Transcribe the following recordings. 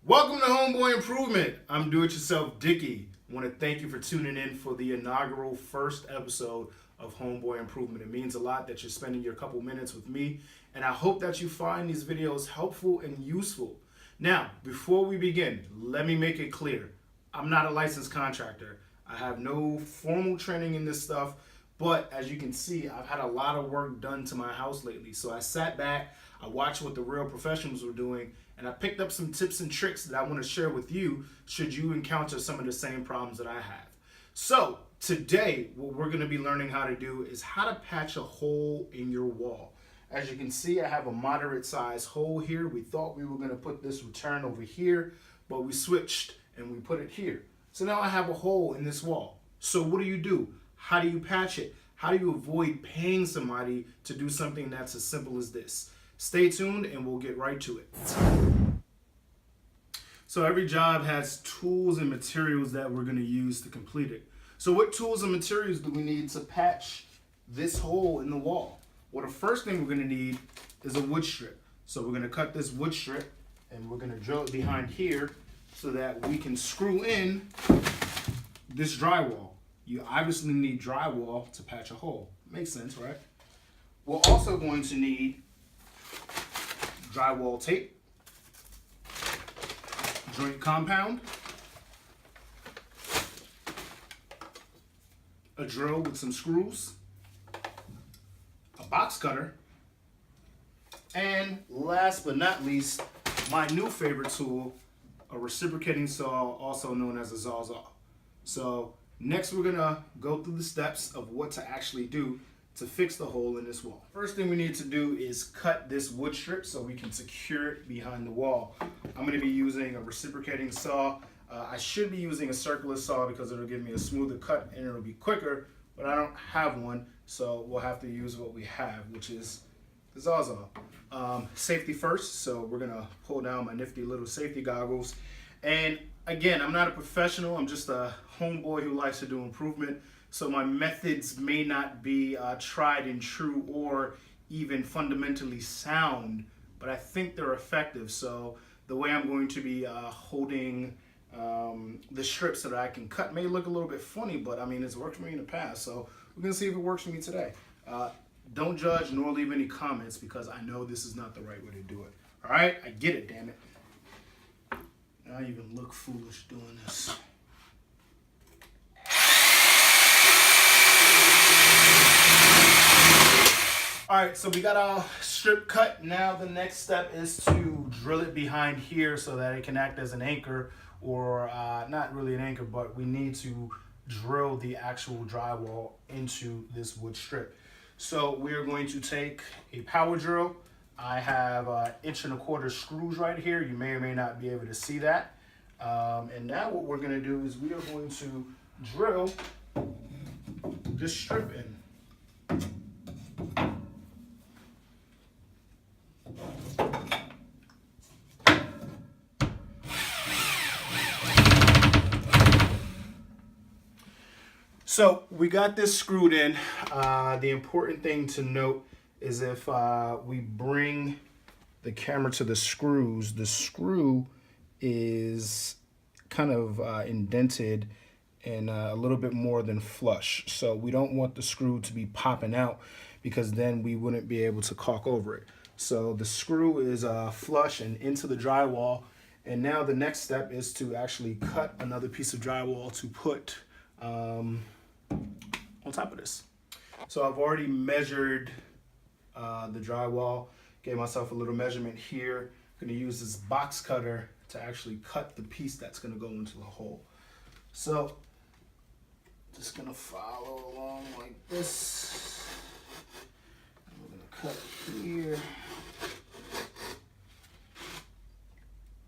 Welcome to Homeboy Improvement. I'm Yourself Dickie. I want to thank you for tuning in for the inaugural first episode of Homeboy Improvement. It means a lot that you're spending your couple minutes with me, and I hope that you find these videos helpful and useful. Now, before we begin, let me make it clear. I'm not a licensed contractor. I have no formal training in this stuff, but as you can see, I've had a lot of work done to my house lately. So I sat back, I watched what the real professionals were doing, and I picked up some tips and tricks that I want to share with you should you encounter some of the same problems that I have. So today, what we're going to be learning how to do is how to patch a hole in your wall. As you can see, I have a moderate size hole here. We thought we were going to put this return over here, but we switched and we put it here. So now I have a hole in this wall. So what do? How do you patch it? How do you avoid paying somebody to do something that's as simple as this? Stay tuned and we'll get right to it. So every job has tools and materials that we're going to use to complete it. So what tools and materials do we need to patch this hole in the wall? Well, the first thing we're going to need is a wood strip. So we're going to cut this wood strip and we're going to drill it behind here so that we can screw in this drywall. You obviously need drywall to patch a hole. Makes sense, right? We're also going to need drywall tape, joint compound, a drill with some screws, a box cutter, and last but not least, my new favorite tool, a reciprocating saw, also known as a Sawzall. So next we're gonna go through the steps of what to actually do to fix the hole in this wall. First thing we need to do is cut this wood strip so we can secure it behind the wall. I'm going to be using a reciprocating saw. I should be using a circular saw because it'll give me a smoother cut and it'll be quicker, but I don't have one, so we'll have to use what we have, which is the Sawzall. Safety first, so we're going to pull down my nifty little safety goggles. And again, I'm not a professional, I'm just a homeboy who likes to do improvement. So my methods may not be tried and true or even fundamentally sound, but I think they're effective. So the way I'm going to be holding the strip so that I can cut may look a little bit funny, but I mean, it's worked for me in the past. So we're gonna see if it works for me today. Don't judge nor leave any comments because I know this is not the right way to do it. All right, I get it, damn it. I even look foolish doing this. All right, so we got our strip cut. Now the next step is to drill it behind here so that it can act as an anchor, or not really an anchor, but we need to drill the actual drywall into this wood strip. So we're going to take a power drill. I have 1.25 inch screws right here. You may or may not be able to see that. And now what we're gonna do is we are going to drill this strip in. So we got this screwed in. The important thing to note is if we bring the camera to the screws, the screw is kind of indented and a little bit more than flush. So we don't want the screw to be popping out because then we wouldn't be able to caulk over it. So the screw is flush and into the drywall. And now the next step is to actually cut another piece of drywall to put on top of this. So I've already measured the drywall, gave myself a little measurement here. I'm gonna use this box cutter to actually cut the piece that's gonna go into the hole. So just gonna follow along like this. And we're gonna cut here.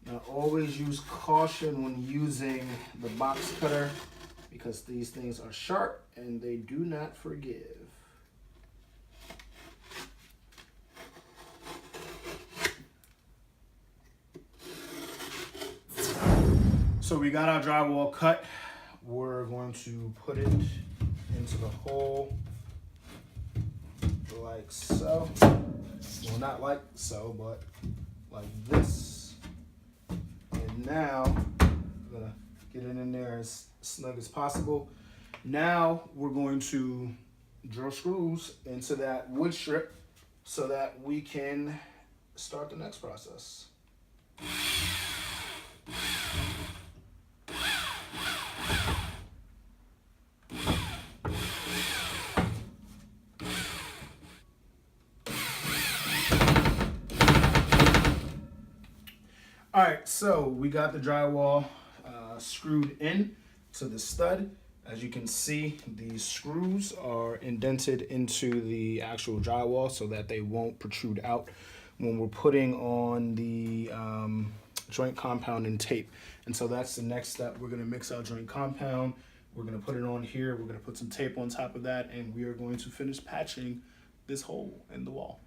Now always use caution when using the box cutter because these things are sharp and they do not forgive. So we got our drywall cut. We're going to put it into the hole like so. Well, not like so, but like this. And Now, I'm gonna get it in there as snug as possible. Now we're going to drill screws into that wood strip so that we can start the next process. All right, so we got the drywall screwed in to the stud. As you can see, these screws are indented into the actual drywall so that they won't protrude out when we're putting on the joint compound and tape. And so that's the next step. We're gonna mix our joint compound. We're gonna put it on here. We're gonna put some tape on top of that, and we are going to finish patching this hole in the wall.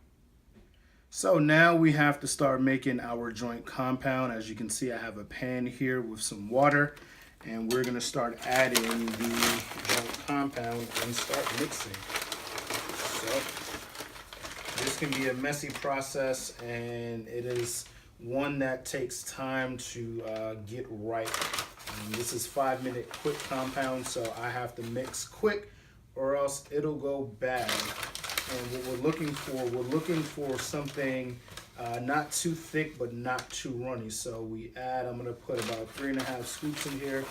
So now we have to start making our joint compound. As you can see, I have a pan here with some water, and we're gonna start adding the joint compound and start mixing. So this can be a messy process, and it is one that takes time to get right. This is 5-minute quick compound, so I have to mix quick or else it'll go bad. And what we're looking for something not too thick but not too runny. So I'm gonna put about 3.5 scoops in here.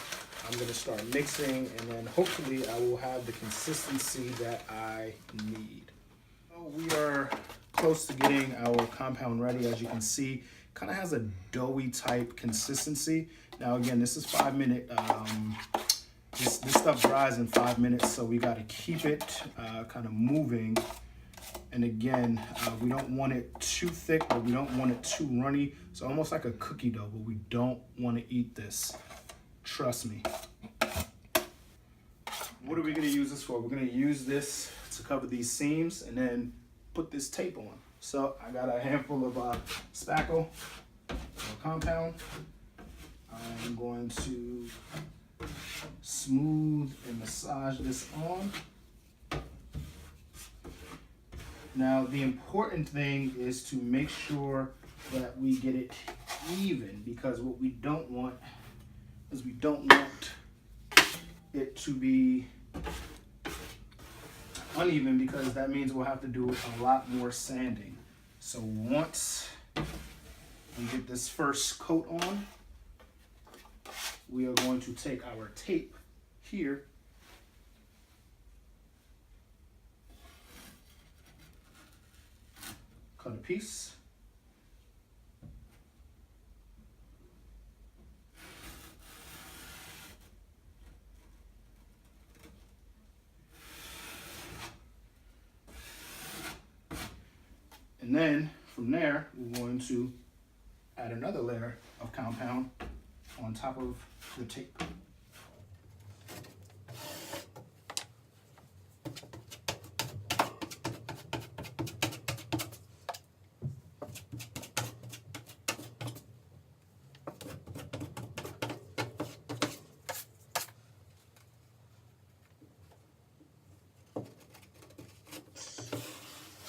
I'm gonna start mixing, and then hopefully I will have the consistency that I need. So we are close to getting our compound ready. As you can see, kind of has a doughy type consistency. Now again, this is 5-minute. This stuff dries in 5 minutes, so we got to keep it kind of moving. And again, we don't want it too thick, but we don't want it too runny. So almost like a cookie dough, but we don't want to eat this. Trust me. What are we going to use this for? We're going to use this to cover these seams and then put this tape on. So I got a handful of spackle or compound. I'm going to smooth and massage this on. Now the important thing is to make sure that we get it even, because what we don't want is we don't want it to be uneven, because that means we'll have to do a lot more sanding. So once we get this first coat on, we are going to take our tape here cut a piece. And then from there, we're going to add another layer of compound on top of the tape.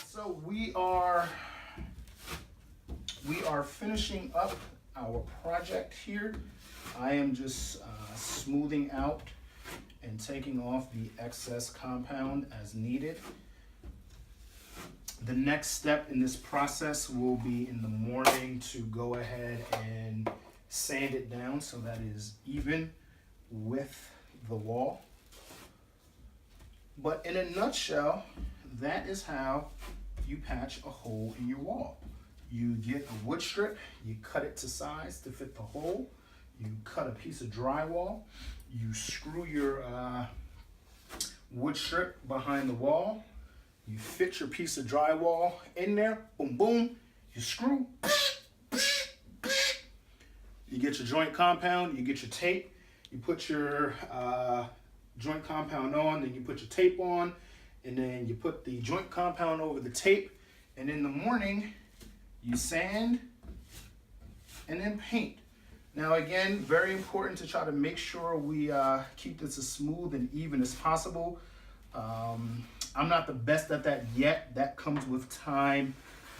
So we are finishing up our project here. I am just smoothing out and taking off the excess compound as needed. The next step in this process will be in the morning to go ahead and sand it down so that it is even with the wall. But in a nutshell, that is how you patch a hole in your wall. You get a wood strip, you cut it to size to fit the hole, you cut a piece of drywall, you screw your wood strip behind the wall, you fit your piece of drywall in there, boom, boom, you screw, you get your joint compound, you get your tape, you put your joint compound on, then you put your tape on, and then you put the joint compound over the tape, and in the morning, you sand and then paint. Now again, very important to try to make sure we keep this as smooth and even as possible. I'm not the best at that yet. That comes with time,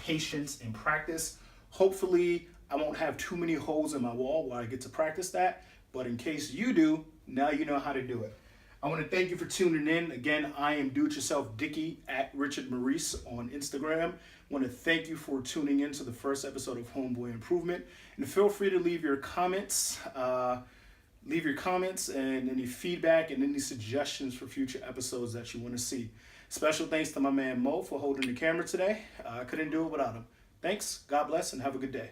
patience, and practice. Hopefully, I won't have too many holes in my wall where I get to practice that, but in case you do, now you know how to do it. I want to thank you for tuning in. Again, I am Do-It-Yourself Dickie at Richard Maurice on Instagram. I want to thank you for tuning in to the first episode of Homeboy Improvement. And feel free to leave your comments. Leave your comments and any feedback and any suggestions for future episodes that you want to see. Special thanks to my man Mo for holding the camera today. I couldn't do it without him. Thanks, God bless, and have a good day.